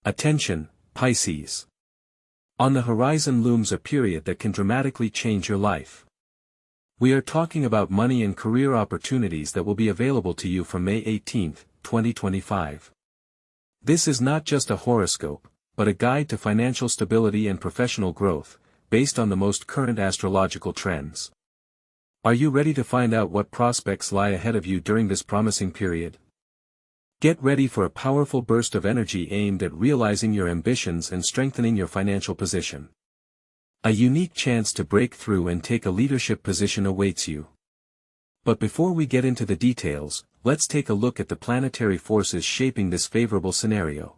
Attention, Pisces. On the horizon looms a period that can dramatically change your life. We are talking about money and career opportunities that will be available to you from May 18, 2025. This is not just a horoscope, but a guide to financial stability and professional growth, based on the most current astrological trends. Are you ready to find out what prospects lie ahead of you during this promising period? Get ready for a powerful burst of energy aimed at realizing your ambitions and strengthening your financial position. A unique chance to break through and take a leadership position awaits you. But before we get into the details, let's take a look at the planetary forces shaping this favorable scenario.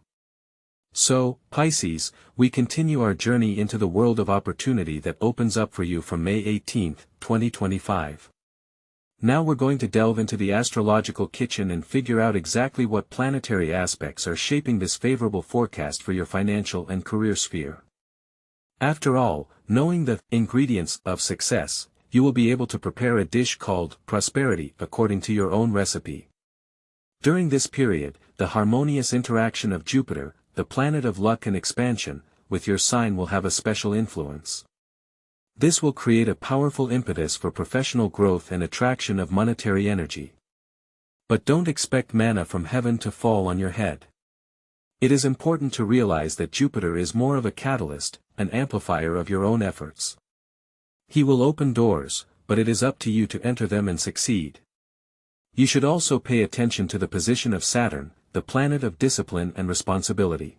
So, Pisces, we continue our journey into the world of opportunity that opens up for you from May 18, 2025. Now we're going to delve into the astrological kitchen and figure out exactly what planetary aspects are shaping this favorable forecast for your financial and career sphere. After all, knowing the ingredients of success, you will be able to prepare a dish called prosperity according to your own recipe. During this period, the harmonious interaction of Jupiter, the planet of luck and expansion, with your sign will have a special influence. This will create a powerful impetus for professional growth and attraction of monetary energy. But don't expect manna from heaven to fall on your head. It is important to realize that Jupiter is more of a catalyst, an amplifier of your own efforts. He will open doors, but it is up to you to enter them and succeed. You should also pay attention to the position of Saturn, the planet of discipline and responsibility.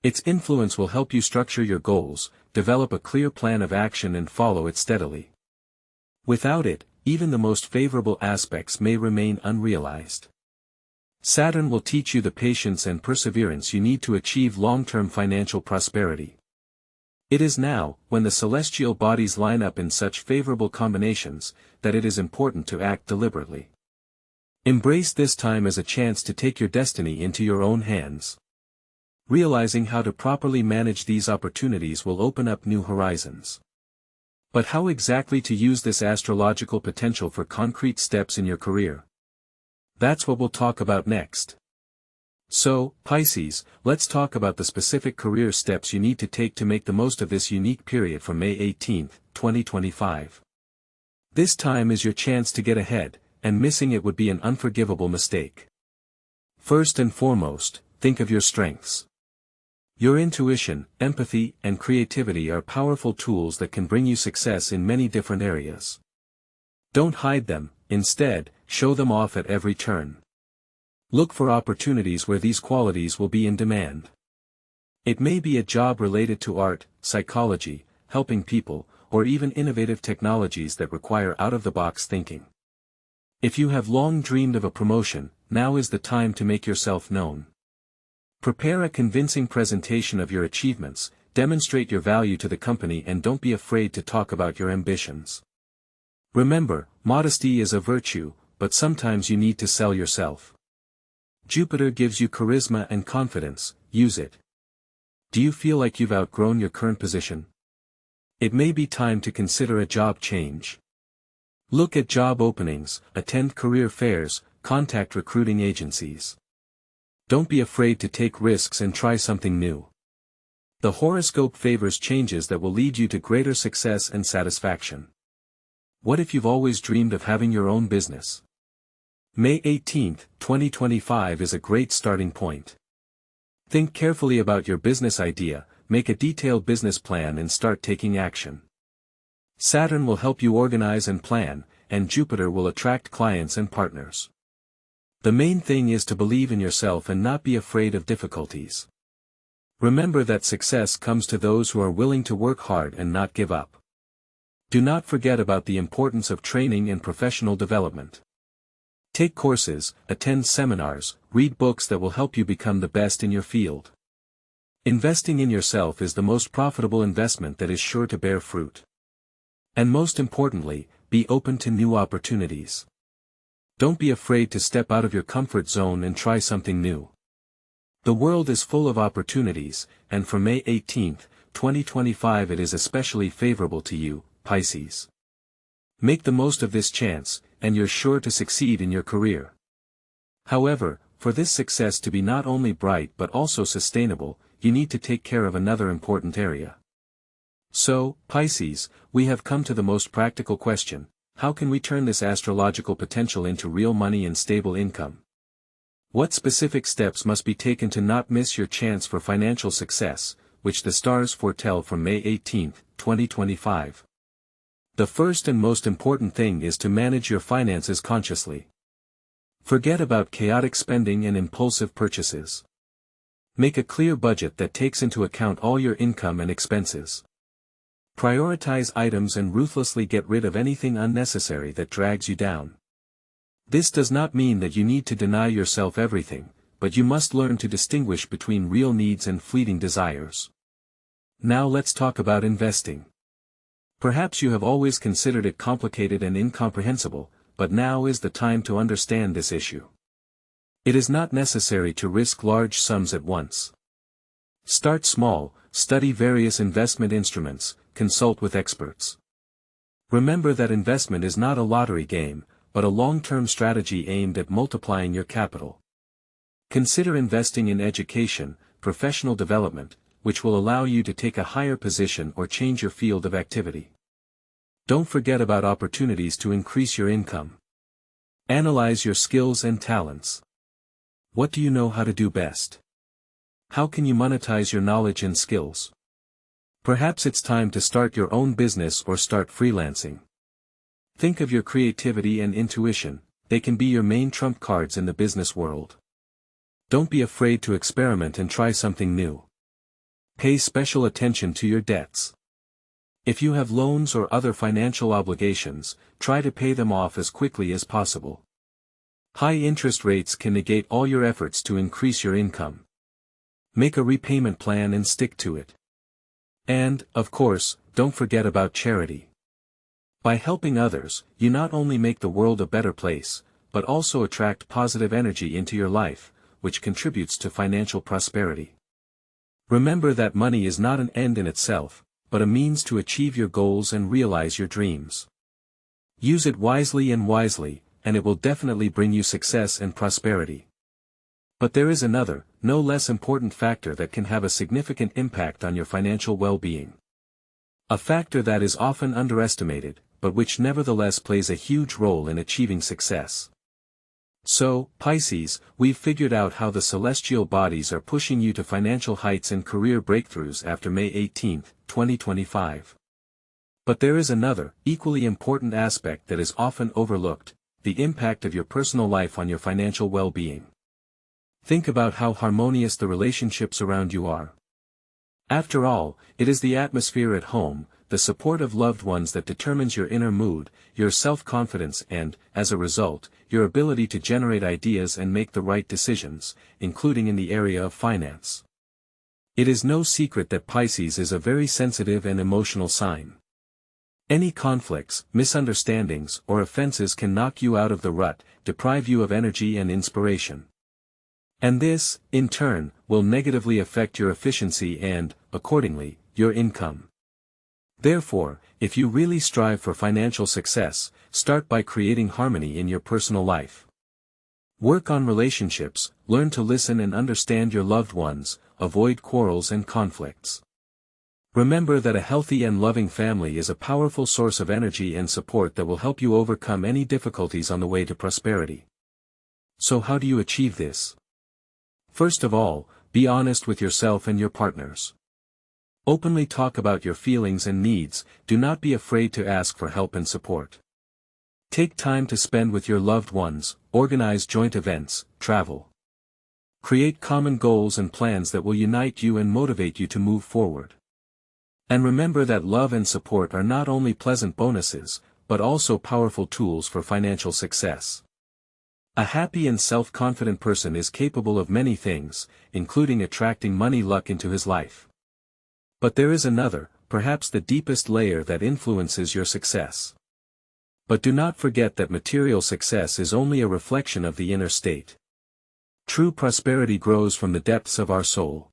Its influence will help you structure your goals, develop a clear plan of action and follow it steadily. Without it, even the most favorable aspects may remain unrealized. Saturn will teach you the patience and perseverance you need to achieve long-term financial prosperity. It is now, when the celestial bodies line up in such favorable combinations, that it is important to act deliberately. Embrace this time as a chance to take your destiny into your own hands. Realizing how to properly manage these opportunities will open up new horizons. But how exactly to use this astrological potential for concrete steps in your career? That's what we'll talk about next. So, Pisces, let's talk about the specific career steps you need to take to make the most of this unique period from May 18, 2025. This time is your chance to get ahead, and missing it would be an unforgivable mistake. First and foremost, think of your strengths. Your intuition, empathy, and creativity are powerful tools that can bring you success in many different areas. Don't hide them, instead, show them off at every turn. Look for opportunities where these qualities will be in demand. It may be a job related to art, psychology, helping people, or even innovative technologies that require out-of-the-box thinking. If you have long dreamed of a promotion, now is the time to make yourself known. Prepare a convincing presentation of your achievements, demonstrate your value to the company and don't be afraid to talk about your ambitions. Remember, modesty is a virtue, but sometimes you need to sell yourself. Jupiter gives you charisma and confidence, use it. Do you feel like you've outgrown your current position? It may be time to consider a job change. Look at job openings, attend career fairs, contact recruiting agencies. Don't be afraid to take risks and try something new. The horoscope favors changes that will lead you to greater success and satisfaction. What if you've always dreamed of having your own business? May 18, 2025 is a great starting point. Think carefully about your business idea, make a detailed business plan and start taking action. Saturn will help you organize and plan, and Jupiter will attract clients and partners. The main thing is to believe in yourself and not be afraid of difficulties. Remember that success comes to those who are willing to work hard and not give up. Do not forget about the importance of training and professional development. Take courses, attend seminars, read books that will help you become the best in your field. Investing in yourself is the most profitable investment that is sure to bear fruit. And most importantly, be open to new opportunities. Don't be afraid to step out of your comfort zone and try something new. The world is full of opportunities, and for May 18, 2025 it is especially favorable to you, Pisces. Make the most of this chance, and you're sure to succeed in your career. However, for this success to be not only bright but also sustainable, you need to take care of another important area. So, Pisces, we have come to the most practical question: how can we turn this astrological potential into real money and stable income? What specific steps must be taken to not miss your chance for financial success, which the stars foretell from May 18, 2025? The first and most important thing is to manage your finances consciously. Forget about chaotic spending and impulsive purchases. Make a clear budget that takes into account all your income and expenses. Prioritize items and ruthlessly get rid of anything unnecessary that drags you down. This does not mean that you need to deny yourself everything, but you must learn to distinguish between real needs and fleeting desires. Now let's talk about investing. Perhaps you have always considered it complicated and incomprehensible, but now is the time to understand this issue. It is not necessary to risk large sums at once. Start small, study various investment instruments, consult with experts. Remember that investment is not a lottery game, but a long-term strategy aimed at multiplying your capital. Consider investing in education, professional development, which will allow you to take a higher position or change your field of activity. Don't forget about opportunities to increase your income. Analyze your skills and talents. What do you know how to do best? How can you monetize your knowledge and skills? Perhaps it's time to start your own business or start freelancing. Think of your creativity and intuition, they can be your main trump cards in the business world. Don't be afraid to experiment and try something new. Pay special attention to your debts. If you have loans or other financial obligations, try to pay them off as quickly as possible. High interest rates can negate all your efforts to increase your income. Make a repayment plan and stick to it. And, of course, don't forget about charity. By helping others, you not only make the world a better place, but also attract positive energy into your life, which contributes to financial prosperity. Remember that money is not an end in itself, but a means to achieve your goals and realize your dreams. Use it wisely, and it will definitely bring you success and prosperity. But there is another, no less important factor that can have a significant impact on your financial well-being. A factor that is often underestimated, but which nevertheless plays a huge role in achieving success. So, Pisces, we've figured out how the celestial bodies are pushing you to financial heights and career breakthroughs after May 18, 2025. But there is another, equally important aspect that is often overlooked: the impact of your personal life on your financial well-being. Think about how harmonious the relationships around you are. After all, it is the atmosphere at home, the support of loved ones that determines your inner mood, your self-confidence and, as a result, your ability to generate ideas and make the right decisions, including in the area of finance. It is no secret that Pisces is a very sensitive and emotional sign. Any conflicts, misunderstandings, or offenses can knock you out of the rut, deprive you of energy and inspiration. And this, in turn, will negatively affect your efficiency and, accordingly, your income. Therefore, if you really strive for financial success, start by creating harmony in your personal life. Work on relationships, learn to listen and understand your loved ones, avoid quarrels and conflicts. Remember that a healthy and loving family is a powerful source of energy and support that will help you overcome any difficulties on the way to prosperity. So how do you achieve this? First of all, be honest with yourself and your partners. Openly talk about your feelings and needs, do not be afraid to ask for help and support. Take time to spend with your loved ones, organize joint events, travel. Create common goals and plans that will unite you and motivate you to move forward. And remember that love and support are not only pleasant bonuses, but also powerful tools for financial success. A happy and self-confident person is capable of many things, including attracting money luck into his life. But there is another, perhaps the deepest layer that influences your success. But do not forget that material success is only a reflection of the inner state. True prosperity grows from the depths of our soul.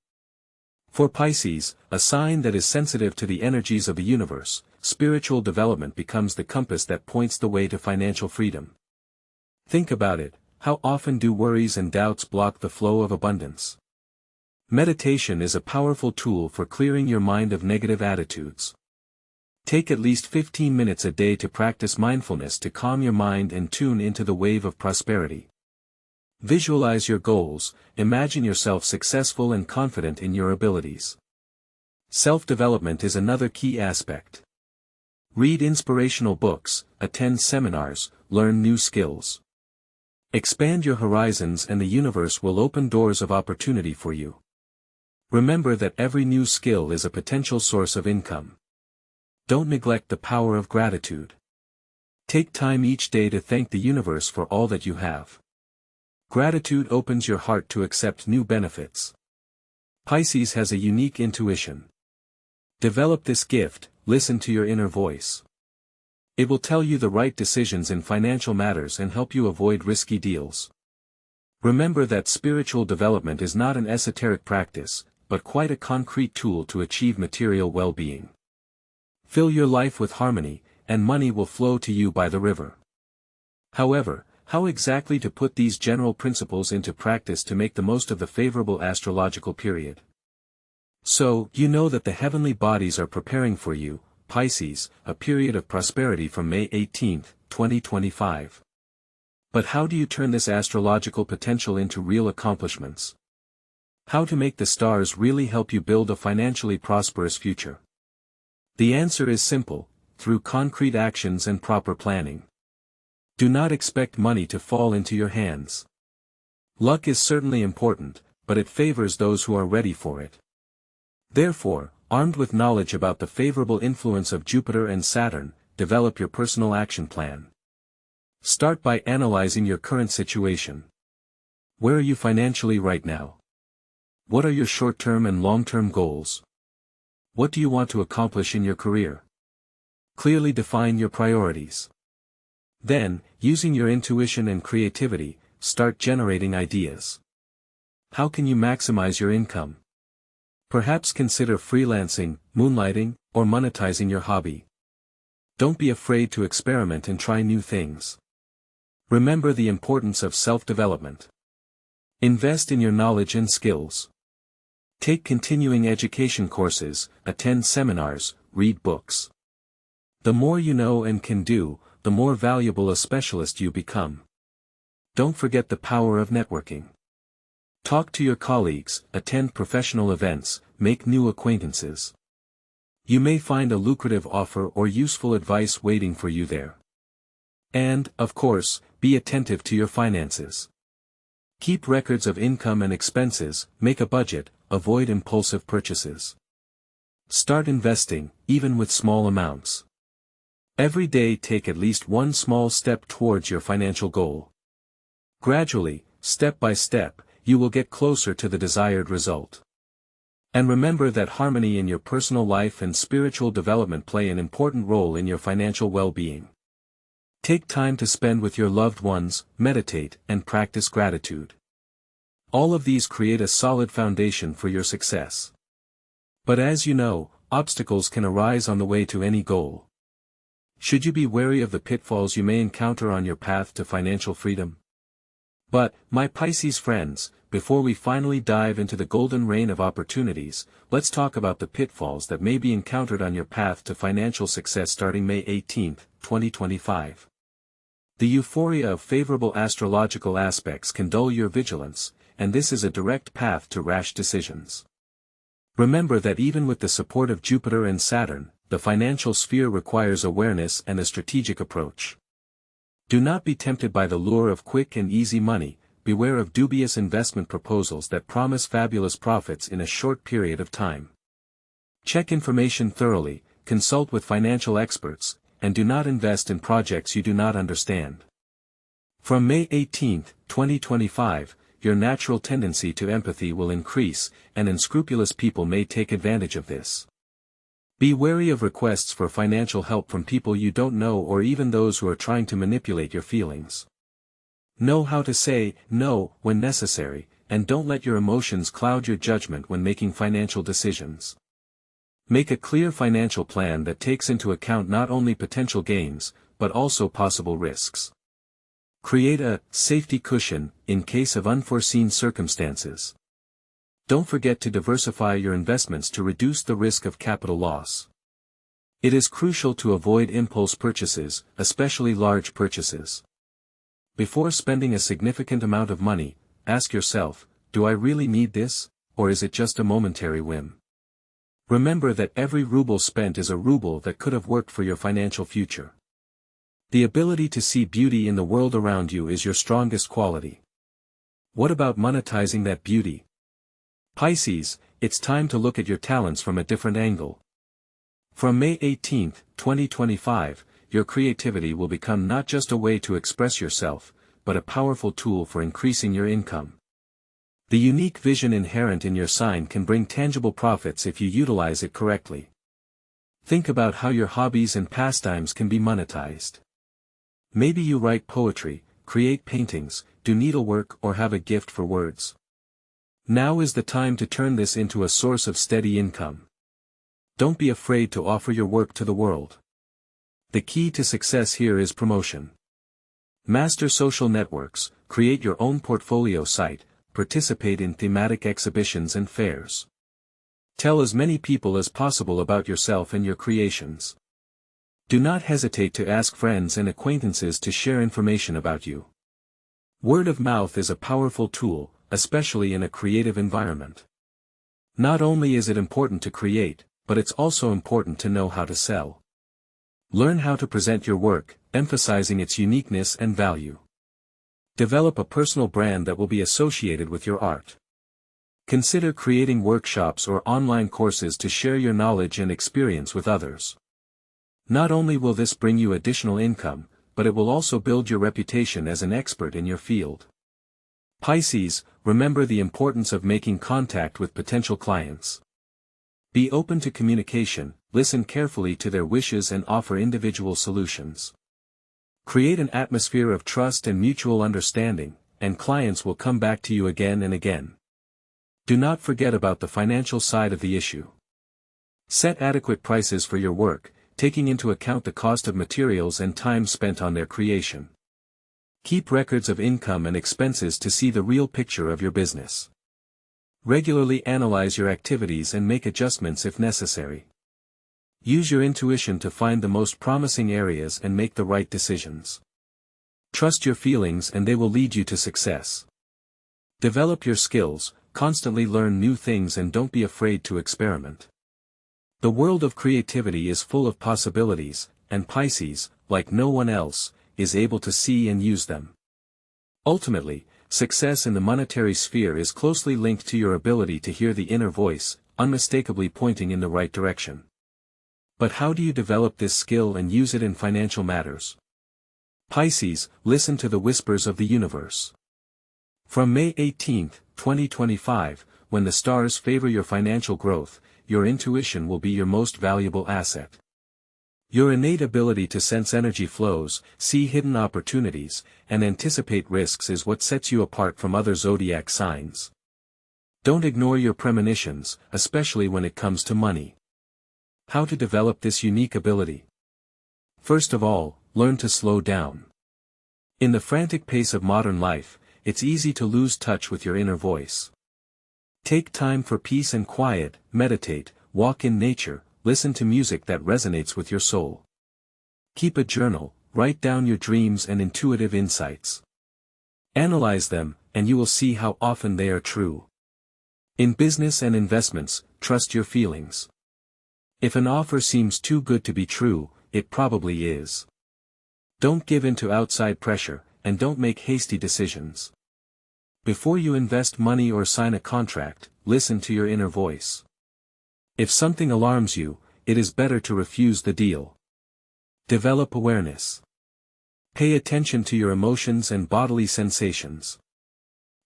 For Pisces, a sign that is sensitive to the energies of the universe, spiritual development becomes the compass that points the way to financial freedom. Think about it, how often do worries and doubts block the flow of abundance? Meditation is a powerful tool for clearing your mind of negative attitudes. Take at least 15 minutes a day to practice mindfulness to calm your mind and tune into the wave of prosperity. Visualize your goals, imagine yourself successful and confident in your abilities. Self-development is another key aspect. Read inspirational books, attend seminars, learn new skills. Expand your horizons and the universe will open doors of opportunity for you. Remember that every new skill is a potential source of income. Don't neglect the power of gratitude. Take time each day to thank the universe for all that you have. Gratitude opens your heart to accept new benefits. Pisces has a unique intuition. Develop this gift, listen to your inner voice. It will tell you the right decisions in financial matters and help you avoid risky deals. Remember that spiritual development is not an esoteric practice, but quite a concrete tool to achieve material well-being. Fill your life with harmony, and money will flow to you by the river. However, how exactly to put these general principles into practice to make the most of the favorable astrological period? So, you know that the heavenly bodies are preparing for you, Pisces, a period of prosperity from May 18, 2025. But how do you turn this astrological potential into real accomplishments? How to make the stars really help you build a financially prosperous future? The answer is simple, through concrete actions and proper planning. Do not expect money to fall into your hands. Luck is certainly important, but it favors those who are ready for it. Therefore, armed with knowledge about the favorable influence of Jupiter and Saturn, develop your personal action plan. Start by analyzing your current situation. Where are you financially right now? What are your short-term and long-term goals? What do you want to accomplish in your career? Clearly define your priorities. Then, using your intuition and creativity, start generating ideas. How can you maximize your income? Perhaps consider freelancing, moonlighting, or monetizing your hobby. Don't be afraid to experiment and try new things. Remember the importance of self-development. Invest in your knowledge and skills. Take continuing education courses, attend seminars, read books. The more you know and can do, the more valuable a specialist you become. Don't forget the power of networking. Talk to your colleagues, attend professional events, make new acquaintances. You may find a lucrative offer or useful advice waiting for you there. And, of course, be attentive to your finances. Keep records of income and expenses, make a budget, avoid impulsive purchases. Start investing, even with small amounts. Every day take at least one small step towards your financial goal. Gradually, step by step, you will get closer to the desired result. And remember that harmony in your personal life and spiritual development play an important role in your financial well-being. Take time to spend with your loved ones, meditate, and practice gratitude. All of these create a solid foundation for your success. But as you know, obstacles can arise on the way to any goal. Should you be wary of the pitfalls you may encounter on your path to financial freedom? But, my Pisces friends, before we finally dive into the golden rain of opportunities, let's talk about the pitfalls that may be encountered on your path to financial success starting May 18, 2025. The euphoria of favorable astrological aspects can dull your vigilance, and this is a direct path to rash decisions. Remember that even with the support of Jupiter and Saturn, the financial sphere requires awareness and a strategic approach. Do not be tempted by the lure of quick and easy money, beware of dubious investment proposals that promise fabulous profits in a short period of time. Check information thoroughly, consult with financial experts, and do not invest in projects you do not understand. From May 18, 2025, your natural tendency to empathy will increase, and unscrupulous people may take advantage of this. Be wary of requests for financial help from people you don't know or even those who are trying to manipulate your feelings. Know how to say no when necessary, and don't let your emotions cloud your judgment when making financial decisions. Make a clear financial plan that takes into account not only potential gains, but also possible risks. Create a safety cushion in case of unforeseen circumstances. Don't forget to diversify your investments to reduce the risk of capital loss. It is crucial to avoid impulse purchases, especially large purchases. Before spending a significant amount of money, ask yourself, do I really need this, or is it just a momentary whim? Remember that every ruble spent is a ruble that could have worked for your financial future. The ability to see beauty in the world around you is your strongest quality. What about monetizing that beauty? Pisces, it's time to look at your talents from a different angle. From May 18, 2025, your creativity will become not just a way to express yourself, but a powerful tool for increasing your income. The unique vision inherent in your sign can bring tangible profits if you utilize it correctly. Think about how your hobbies and pastimes can be monetized. Maybe you write poetry, create paintings, do needlework, or have a gift for words. Now is the time to turn this into a source of steady income. Don't be afraid to offer your work to the world. The key to success here is promotion. Master social networks, create your own portfolio site, participate in thematic exhibitions and fairs. Tell as many people as possible about yourself and your creations. Do not hesitate to ask friends and acquaintances to share information about you. Word of mouth is a powerful tool, especially in a creative environment. Not only is it important to create, but it's also important to know how to sell. Learn how to present your work, emphasizing its uniqueness and value. Develop a personal brand that will be associated with your art. Consider creating workshops or online courses to share your knowledge and experience with others. Not only will this bring you additional income, but it will also build your reputation as an expert in your field. Pisces, remember the importance of making contact with potential clients. Be open to communication, listen carefully to their wishes and offer individual solutions. Create an atmosphere of trust and mutual understanding, and clients will come back to you again and again. Do not forget about the financial side of the issue. Set adequate prices for your work, taking into account the cost of materials and time spent on their creation. Keep records of income and expenses to see the real picture of your business. Regularly analyze your activities and make adjustments if necessary. Use your intuition to find the most promising areas and make the right decisions. Trust your feelings and they will lead you to success. Develop your skills, constantly learn new things and don't be afraid to experiment. The world of creativity is full of possibilities, and Pisces, like no one else, is able to see and use them. Ultimately, success in the monetary sphere is closely linked to your ability to hear the inner voice, unmistakably pointing in the right direction. But how do you develop this skill and use it in financial matters? Pisces, listen to the whispers of the universe. From May 18, 2025, when the stars favor your financial growth, your intuition will be your most valuable asset. Your innate ability to sense energy flows, see hidden opportunities, and anticipate risks is what sets you apart from other zodiac signs. Don't ignore your premonitions, especially when it comes to money. How to develop this unique ability? First of all, learn to slow down. In the frantic pace of modern life, it's easy to lose touch with your inner voice. Take time for peace and quiet, meditate, walk in nature, listen to music that resonates with your soul. Keep a journal, write down your dreams and intuitive insights. Analyze them, and you will see how often they are true. In business and investments, trust your feelings. If an offer seems too good to be true, it probably is. Don't give in to outside pressure, and don't make hasty decisions. Before you invest money or sign a contract, listen to your inner voice. If something alarms you, it is better to refuse the deal. Develop awareness. Pay attention to your emotions and bodily sensations.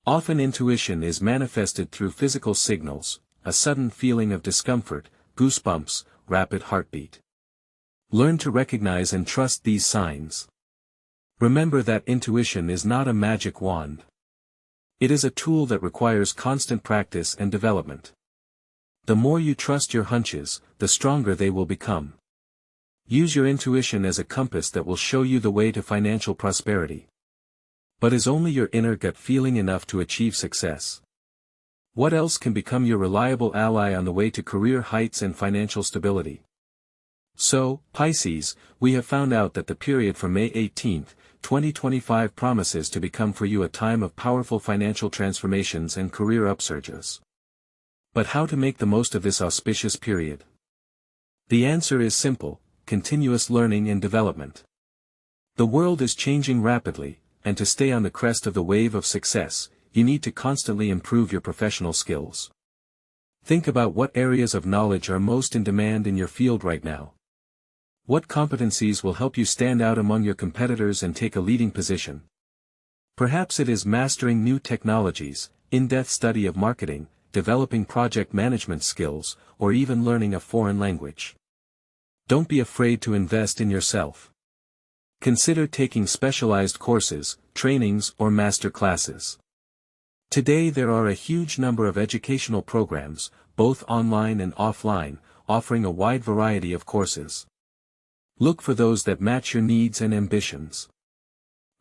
Often intuition is manifested through physical signals, a sudden feeling of discomfort, goosebumps, rapid heartbeat. Learn to recognize and trust these signs. Remember that intuition is not a magic wand. It is a tool that requires constant practice and development. The more you trust your hunches, the stronger they will become. Use your intuition as a compass that will show you the way to financial prosperity. But is only your inner gut feeling enough to achieve success? What else can become your reliable ally on the way to career heights and financial stability? So, Pisces, we have found out that the period from May 18, 2025 promises to become for you a time of powerful financial transformations and career upsurges. But how to make the most of this auspicious period? The answer is simple: continuous learning and development. The world is changing rapidly, and to stay on the crest of the wave of success, you need to constantly improve your professional skills. Think about what areas of knowledge are most in demand in your field right now. What competencies will help you stand out among your competitors and take a leading position? Perhaps it is mastering new technologies, in-depth study of marketing, developing project management skills, or even learning a foreign language. Don't be afraid to invest in yourself. Consider taking specialized courses, trainings, or master classes. Today there are a huge number of educational programs, both online and offline, offering a wide variety of courses. Look for those that match your needs and ambitions.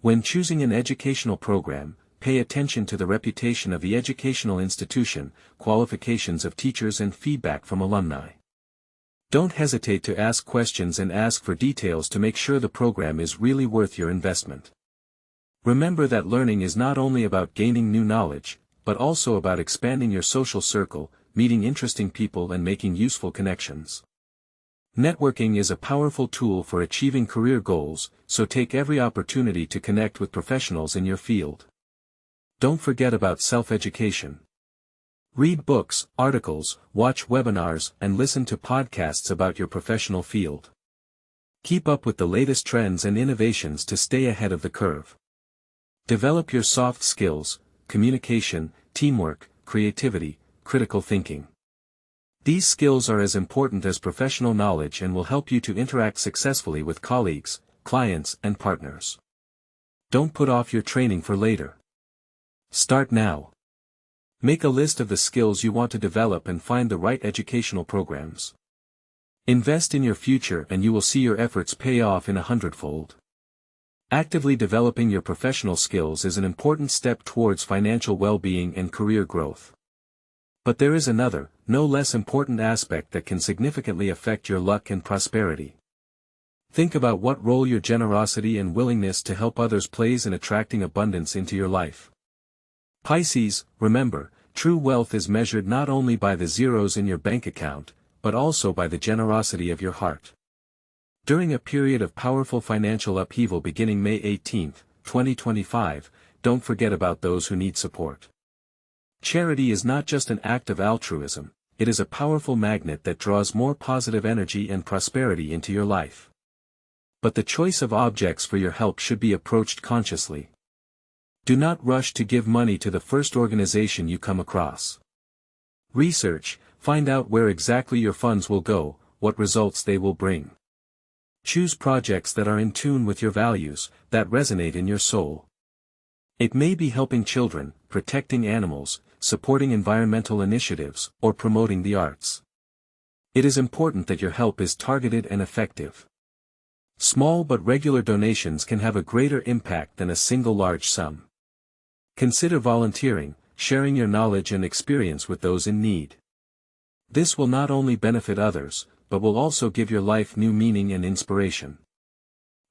When choosing an educational program, pay attention to the reputation of the educational institution, qualifications of teachers, and feedback from alumni. Don't hesitate to ask questions and ask for details to make sure the program is really worth your investment. Remember that learning is not only about gaining new knowledge, but also about expanding your social circle, meeting interesting people, and making useful connections. Networking is a powerful tool for achieving career goals, so take every opportunity to connect with professionals in your field. Don't forget about self-education. Read books, articles, watch webinars, and listen to podcasts about your professional field. Keep up with the latest trends and innovations to stay ahead of the curve. Develop your soft skills: communication, teamwork, creativity, critical thinking. These skills are as important as professional knowledge and will help you to interact successfully with colleagues, clients, and partners. Don't put off your training for later. Start now. Make a list of the skills you want to develop and find the right educational programs. Invest in your future and you will see your efforts pay off in 100-fold. Actively developing your professional skills is an important step towards financial well-being and career growth. But there is another, no less important aspect that can significantly affect your luck and prosperity. Think about what role your generosity and willingness to help others plays in attracting abundance into your life. Pisces, remember, true wealth is measured not only by the zeros in your bank account, but also by the generosity of your heart. During a period of powerful financial upheaval beginning May 18, 2025, don't forget about those who need support. Charity is not just an act of altruism, it is a powerful magnet that draws more positive energy and prosperity into your life. But the choice of objects for your help should be approached consciously. Do not rush to give money to the first organization you come across. Research, find out where exactly your funds will go, what results they will bring. Choose projects that are in tune with your values, that resonate in your soul. It may be helping children, protecting animals, supporting environmental initiatives, or promoting the arts. It is important that your help is targeted and effective. Small but regular donations can have a greater impact than a single large sum. Consider volunteering, sharing your knowledge and experience with those in need. This will not only benefit others, but will also give your life new meaning and inspiration.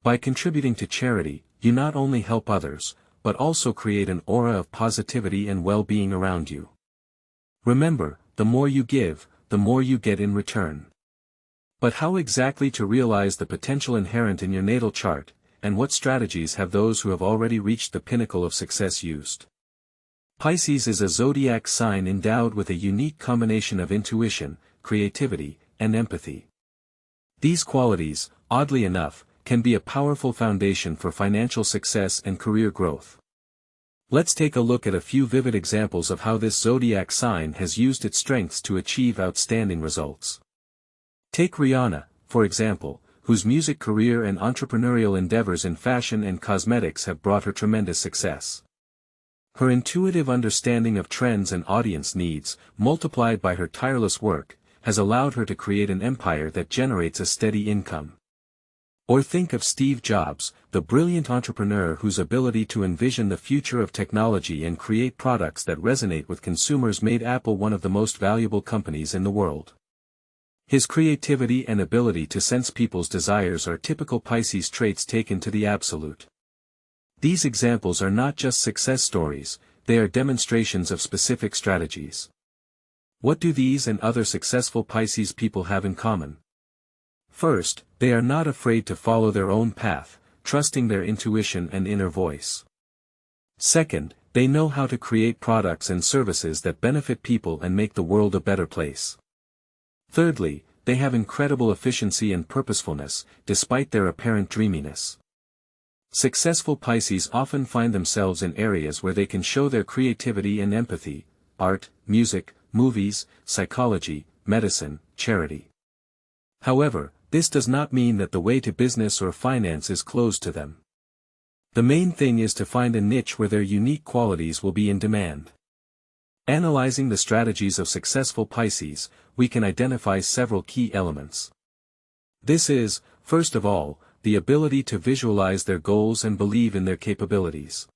By contributing to charity, you not only help others, but also create an aura of positivity and well-being around you. Remember, the more you give, the more you get in return. But how exactly to realize the potential inherent in your natal chart, and what strategies have those who have already reached the pinnacle of success used? Pisces is a zodiac sign endowed with a unique combination of intuition, creativity, and empathy. These qualities, oddly enough, can be a powerful foundation for financial success and career growth. Let's take a look at a few vivid examples of how this zodiac sign has used its strengths to achieve outstanding results. Take Rihanna, for example, whose music career and entrepreneurial endeavors in fashion and cosmetics have brought her tremendous success. Her intuitive understanding of trends and audience needs, multiplied by her tireless work, has allowed her to create an empire that generates a steady income. Or think of Steve Jobs, the brilliant entrepreneur whose ability to envision the future of technology and create products that resonate with consumers made Apple one of the most valuable companies in the world. His creativity and ability to sense people's desires are typical Pisces traits taken to the absolute. These examples are not just success stories, they are demonstrations of specific strategies. What do these and other successful Pisces people have in common? First, they are not afraid to follow their own path, trusting their intuition and inner voice. Second, they know how to create products and services that benefit people and make the world a better place. Thirdly, they have incredible efficiency and purposefulness, despite their apparent dreaminess. Successful Pisces often find themselves in areas where they can show their creativity and empathy: art, music, movies, psychology, medicine, charity. However, this does not mean that the way to business or finance is closed to them. The main thing is to find a niche where their unique qualities will be in demand. Analyzing the strategies of successful Pisces, we can identify several key elements. This is, first of all, the ability to visualize their goals and believe in their capabilities.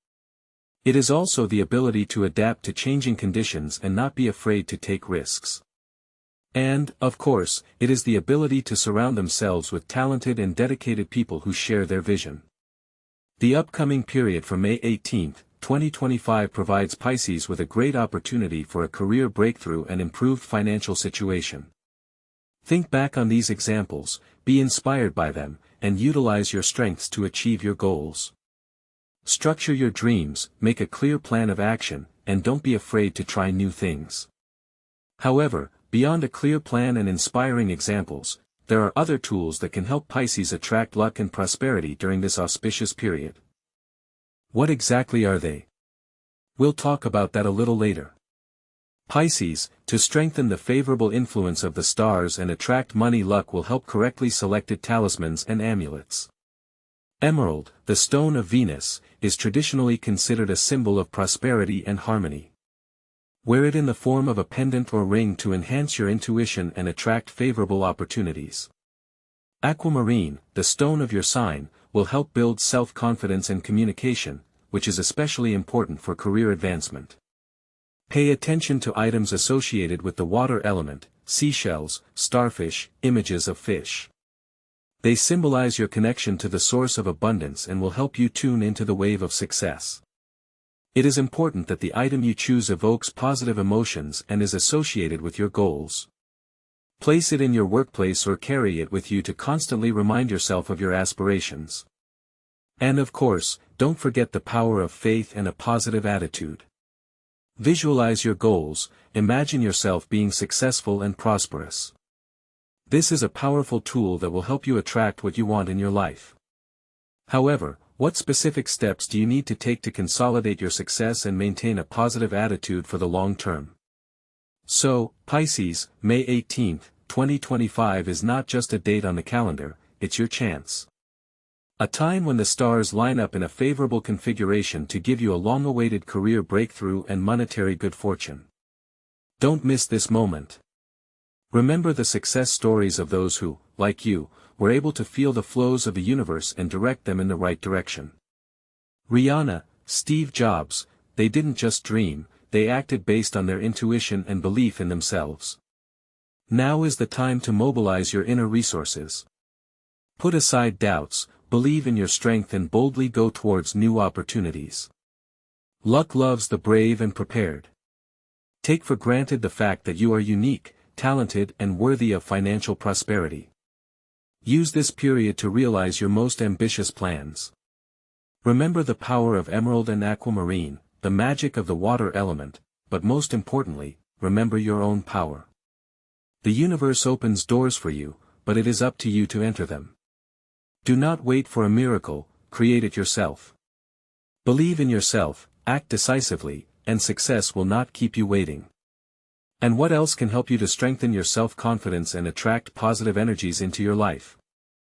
It is also the ability to adapt to changing conditions and not be afraid to take risks. And, of course, it is the ability to surround themselves with talented and dedicated people who share their vision. The upcoming period from May 18, 2025 provides Pisces with a great opportunity for a career breakthrough and improved financial situation. Think back on these examples, be inspired by them, and utilize your strengths to achieve your goals. Structure your dreams, make a clear plan of action, and don't be afraid to try new things. However, beyond a clear plan and inspiring examples, there are other tools that can help Pisces attract luck and prosperity during this auspicious period. What exactly are they? We'll talk about that a little later. Pisces, to strengthen the favorable influence of the stars and attract money, luck will help correctly selected talismans and amulets. Emerald, the stone of Venus, is traditionally considered a symbol of prosperity and harmony. Wear it in the form of a pendant or ring to enhance your intuition and attract favorable opportunities. Aquamarine, the stone of your sign, will help build self-confidence and communication, which is especially important for career advancement. Pay attention to items associated with the water element: seashells, starfish, images of fish. They symbolize your connection to the source of abundance and will help you tune into the wave of success. It is important that the item you choose evokes positive emotions and is associated with your goals. Place it in your workplace or carry it with you to constantly remind yourself of your aspirations. And of course, don't forget the power of faith and a positive attitude. Visualize your goals, imagine yourself being successful and prosperous. This is a powerful tool that will help you attract what you want in your life. However, what specific steps do you need to take to consolidate your success and maintain a positive attitude for the long term? So, Pisces, May 18, 2025 is not just a date on the calendar, it's your chance. A time when the stars line up in a favorable configuration to give you a long-awaited career breakthrough and monetary good fortune. Don't miss this moment. Remember the success stories of those who, like you, were able to feel the flows of the universe and direct them in the right direction. Rihanna, Steve Jobs, they didn't just dream, they acted based on their intuition and belief in themselves. Now is the time to mobilize your inner resources. Put aside doubts, believe in your strength and boldly go towards new opportunities. Luck loves the brave and prepared. Take for granted the fact that you are unique, talented and worthy of financial prosperity. Use this period to realize your most ambitious plans. Remember the power of emerald and aquamarine, the magic of the water element, but most importantly, remember your own power. The universe opens doors for you, but it is up to you to enter them. Do not wait for a miracle, create it yourself. Believe in yourself, act decisively, and success will not keep you waiting. And what else can help you to strengthen your self-confidence and attract positive energies into your life?